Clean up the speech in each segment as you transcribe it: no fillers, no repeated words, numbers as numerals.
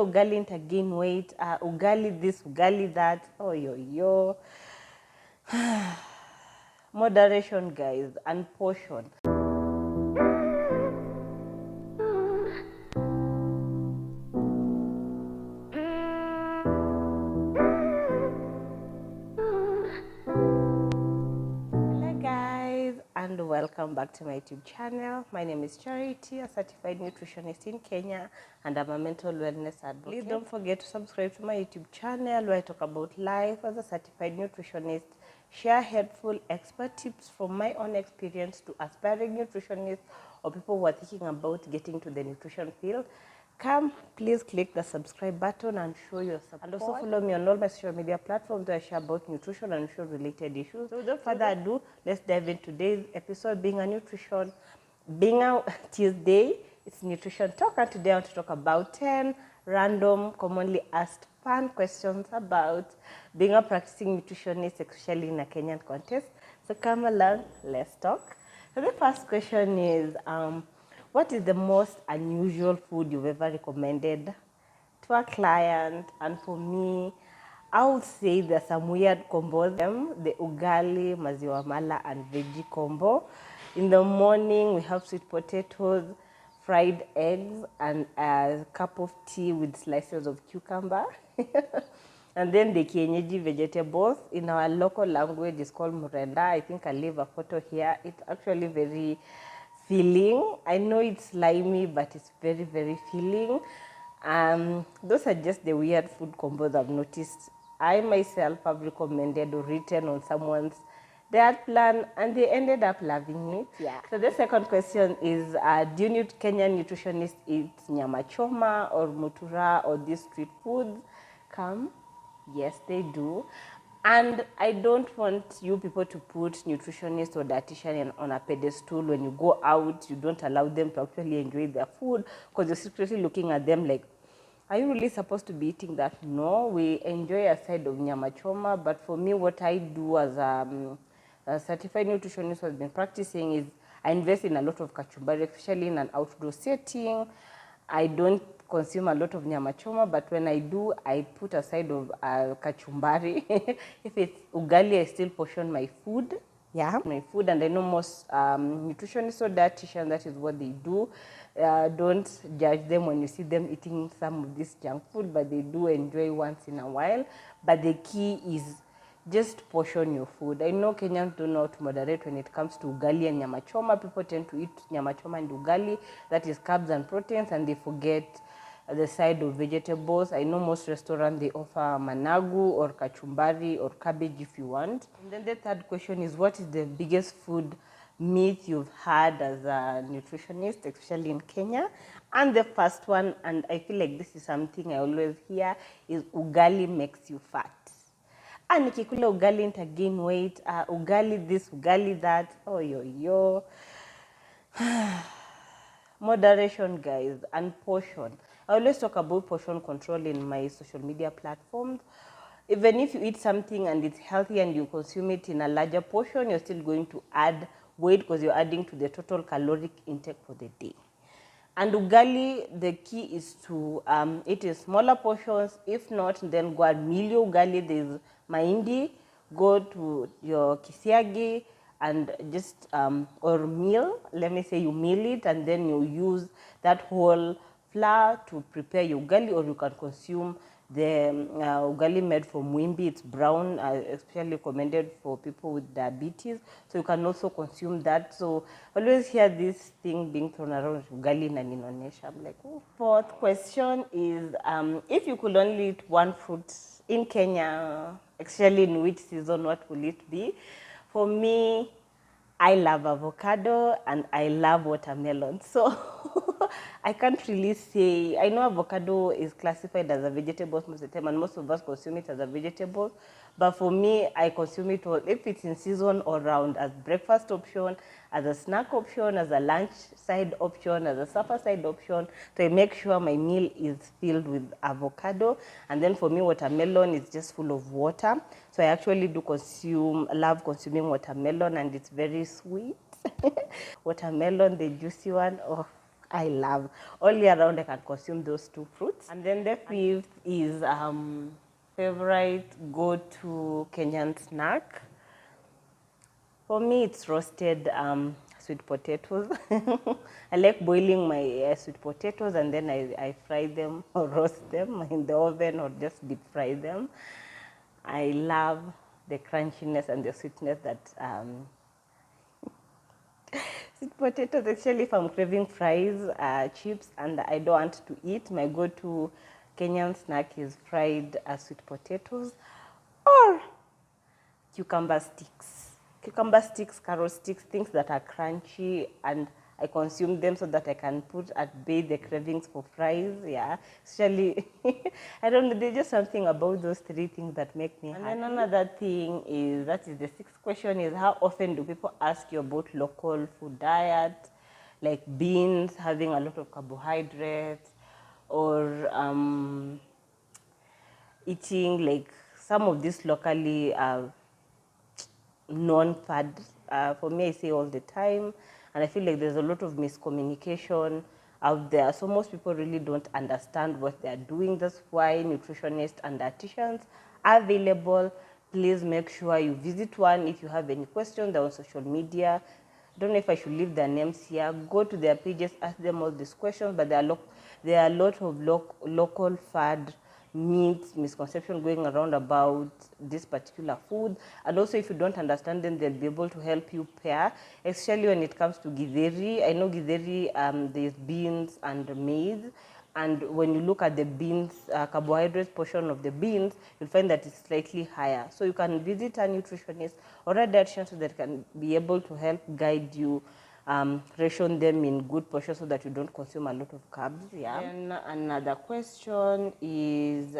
nikikula ugali nitagain weight, ugali this, ugali that. Oh, yo. Moderation, guys, and portion. And welcome back to my YouTube channel. My name is Charity, a certified nutritionist in Kenya, and I'm a mental wellness advocate. Please don't forget to subscribe to my YouTube channel where I talk about life as a certified nutritionist, share helpful expert tips from my own experience to aspiring nutritionists or people who are thinking about getting to the nutrition field. Come, please click the subscribe button and show your support. And also follow me on all my social media platforms where I share about nutrition and nutrition related issues. So without further ado, let's dive into today's episode, being a Tuesday. It's nutrition talk, and today I want to talk about 10 random commonly asked fun questions about being a practicing nutritionist, especially in a Kenyan context. So come along, let's talk. So the first question is, what is the most unusual food you've ever recommended to a client? And for me, I would say there's some weird combos. The ugali, maziwa mala, and veggie combo. In the morning, we have sweet potatoes, fried eggs, and a cup of tea with slices of cucumber. And then the kienyeji vegetables. In our local language, is called murenda. I think I'll leave a photo here. It's actually very filling. I know it's slimy, but it's very, very filling. Those are just the weird food combos I've noticed. I myself have recommended or written on someone's diet plan, and they ended up loving it. Yeah. So the second question is, do Kenyan nutritionists eat Nyama Choma or mutura or these street foods? Yes, they do. And I don't want you people to put nutritionist or dietitian on a pedestal. When you go out, you don't allow them to actually enjoy their food because you're secretly looking at them like, are you really supposed to be eating that? No, we enjoy a side of Nyama Choma. But for me, what I do as a certified nutritionist who has been practicing is I invest in a lot of kachumbari, especially in an outdoor setting. I don't consume a lot of Nyama Choma, but when I do, I put aside of kachumbari. If it's ugali, I still portion my food. Yeah, my food, and I know most nutritionists or dietitians, that is what they do. Don't judge them when you see them eating some of this junk food, but they do enjoy once in a while. But the key is just portion your food. I know Kenyans don't know how to moderate when it comes to ugali and Nyama Choma. People tend to eat Nyama Choma and ugali, that is carbs and proteins, and they forget the side of vegetables. I know most restaurants, they offer managu or kachumbari or cabbage if you want. And then the third question is, what is the biggest food myth you've had as a nutritionist, especially in Kenya? And the first one, and I feel like this is something I always hear, is ugali makes you fat. And nikikula ugali nitagain weight, ugali this, ugali that. Oh, yo. Moderation, guys, and portion. I always talk about portion control in my social media platforms. Even if you eat something and it's healthy and you consume it in a larger portion, you're still going to add weight because you're adding to the total caloric intake for the day. And ugali, the key is to eat in smaller portions. If not, then go and meal your ugali. There's mahindi, go to your kisiagi, and just, or meal, let me say you meal it, and then you use that whole flour to prepare your ugali, or you can consume the ugali made from wimbi. It's brown, especially recommended for people with diabetes. So you can also consume that. So always hear this thing being thrown around, ugali na ninonesha. I'm like, oh. Fourth question is, if you could only eat one fruit in Kenya, especially in which season, what will it be? For me, I love avocado and I love watermelon. So I can't really say. I know avocado is classified as a vegetable most of the time, and most of us consume it as a vegetable. But for me, I consume it all, if it's in season or round, as breakfast option, as a snack option, as a lunch side option, as a supper side option. So I make sure my meal is filled with avocado. And then for me, watermelon is just full of water. So I actually do love consuming watermelon, and it's very sweet. Watermelon, the juicy one, oh, I love. All year round I can consume those two fruits. And then the fifth is favorite go-to Kenyan snack. For me, it's roasted sweet potatoes. I like boiling my sweet potatoes, and then I fry them or roast them in the oven or just deep fry them. I love the crunchiness and the sweetness that sweet potatoes. Actually, if I'm craving fries, chips, and I don't want to eat, my go-to Kenyan snack is fried sweet potatoes or cucumber sticks. Cucumber sticks, carrot sticks, things that are crunchy, and I consume them so that I can put at bay the cravings for fries. Yeah, especially, I don't know, there's just something about those three things that make me happy. And then another thing is, that is the sixth question, is how often do people ask you about local food diet, like beans having a lot of carbohydrates, or eating like some of these locally non-fad. For me, I say all the time, and I feel like there's a lot of miscommunication out there. So most people really don't understand what they're doing. That's why nutritionists and dietitians are available. Please make sure you visit one. If you have any questions, they're on social media. I don't know if I should leave their names here. Go to their pages, ask them all these questions, but there are a lot of local fad myths, misconception going around about this particular food. And also, if you don't understand them, they'll be able to help you pair, especially when it comes to githeri. I know githeri, there's beans and maize. And when you look at the beans, carbohydrate portion of the beans, you'll find that it's slightly higher. So you can visit a nutritionist or a dietitian so that can be able to help guide you, ration them in good portions so that you don't consume a lot of carbs. Yeah. Then another question is,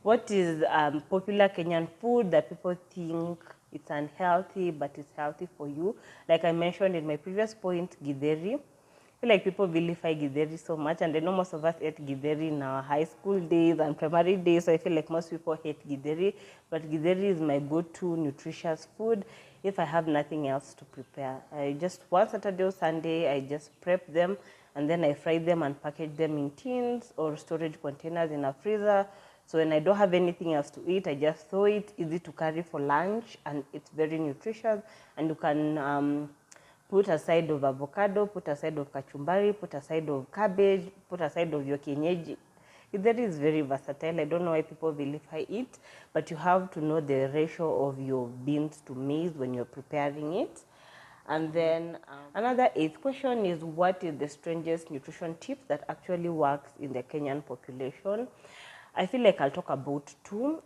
what is popular Kenyan food that people think it's unhealthy but it's healthy for you? Like I mentioned in my previous point, githeri. I feel like people vilify githeri so much, and I know most of us ate githeri in our high school days and primary days, so I feel like most people hate githeri, but githeri is my go-to nutritious food if I have nothing else to prepare. I just, one Saturday or Sunday, I just prep them, and then I fry them and package them in tins or storage containers in a freezer. So when I don't have anything else to eat, I just throw it, easy to carry for lunch, and it's very nutritious, and you can put aside of avocado, put aside of kachumbari, put aside of cabbage, put aside of your kienyeji. That is very versatile. I don't know why people vilify it, but you have to know the ratio of your beans to maize when you're preparing it. And then another eighth question is, what is the strangest nutrition tip that actually works in the Kenyan population? I feel like I'll talk about two.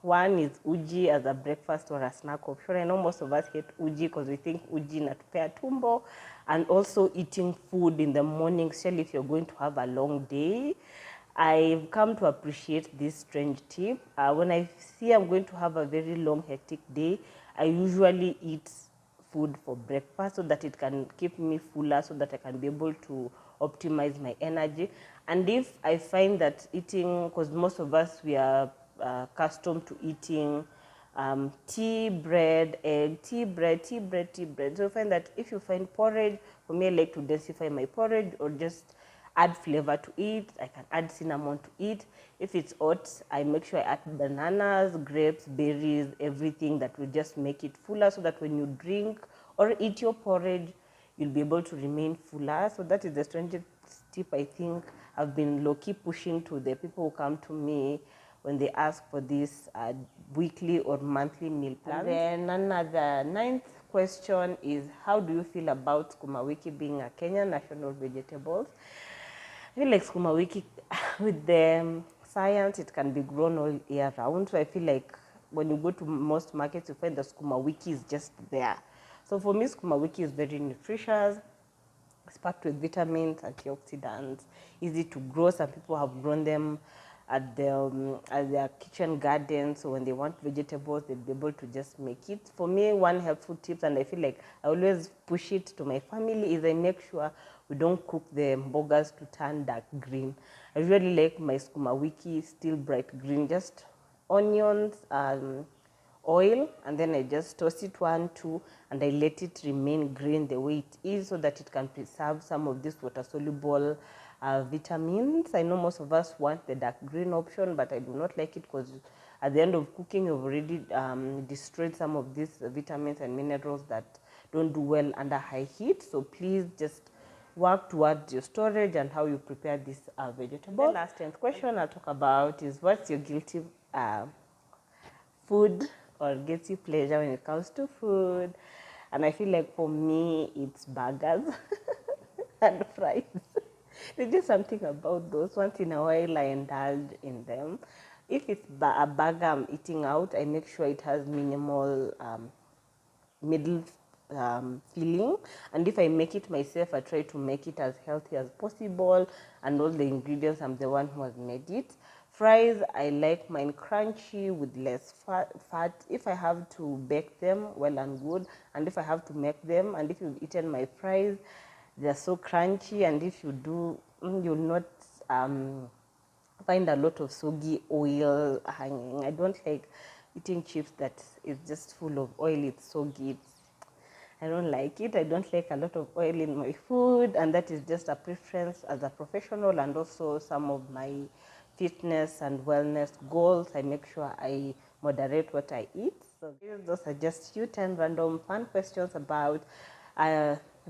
One is uji as a breakfast or a snack option. I know most of us hate uji because we think uji inatupea tumbo, and also eating food in the morning, especially if you're going to have a long day. I've come to appreciate this strange tip. When I see I'm going to have a very long, hectic day, I usually eat food for breakfast so that it can keep me fuller, so that I can be able to optimize my energy. And if I find that eating, because most of us, we are accustomed to eating tea, bread, egg, tea, bread, tea, bread, tea, bread. So I find that if you find porridge, for me, I like to densify my porridge or just add flavor to it. I can add cinnamon to it. If it's oats, I make sure I add bananas, grapes, berries, everything that will just make it fuller, so that when you drink or eat your porridge, you'll be able to remain fuller. So that is the strangest tip I think I've been low-key pushing to the people who come to me when they ask for this weekly or monthly meal plan. And then another ninth question is, how do you feel about sukuma wiki being a Kenyan national vegetable? I feel like sukuma wiki, with the science, it can be grown all year round. So I feel like when you go to most markets, you find the sukuma wiki is just there. So for me, sukuma wiki is very nutritious. It's packed with vitamins, antioxidants, easy to grow. Some people have grown them at their kitchen garden. So when they want vegetables, they'll be able to just make it. For me, one helpful tip, and I feel like I always push it to my family, is I make sure we don't cook the mbogas to turn dark green. I really like my sukuma wiki still bright green, just onions, oil, and then I just toss it 1, 2, and I let it remain green the way it is so that it can preserve some of these water-soluble vitamins. I know most of us want the dark green option, but I do not like it because at the end of cooking, you've already destroyed some of these vitamins and minerals that don't do well under high heat. So please just work towards your storage and how you prepare this vegetable. The last 10th question I'll talk about is, what's your guilty food or gets you pleasure when it comes to food? And I feel like for me, it's burgers and fries. There's just something about those. Once in a while, I indulge in them. If it's a burger I'm eating out, I make sure it has minimal middle filling, and if I make it myself, I try to make it as healthy as possible, and all the ingredients, I'm the one who has made it. Fries, I like mine crunchy with less fat. If I have to bake them, well and good, and if I have to make them, and if you've eaten my fries, they're so crunchy, and if you do, you'll not find a lot of soggy oil hanging. I don't like eating chips that is just full of oil, it's soggy. I don't like it. I don't like a lot of oil in my food, and that is just a preference as a professional, and also some of my fitness and wellness goals. I make sure I moderate what I eat. So those are just few 10 random fun questions about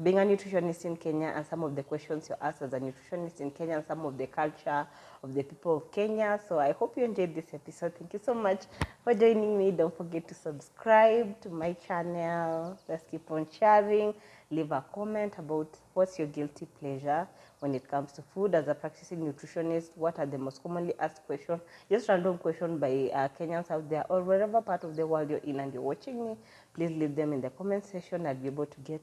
being a nutritionist in Kenya, and some of the questions you asked as a nutritionist in Kenya, and some of the culture of the people of Kenya. So I hope you enjoyed this episode. Thank you so much for joining me. Don't forget to subscribe to my channel. Let's keep on sharing. Leave a comment about what's your guilty pleasure when it comes to food. As a practicing nutritionist, what are the most commonly asked questions? Just random questions by Kenyans out there, or wherever part of the world you're in and you're watching me. Please leave them in the comment section. I'll be able to get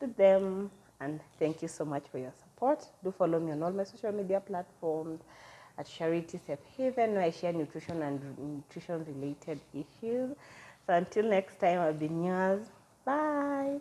to them. And thank you so much for your support. Do follow me on all my social media platforms at charitysafehaven, where I share nutrition and nutrition related issues. So until next time, I've been yours. Bye.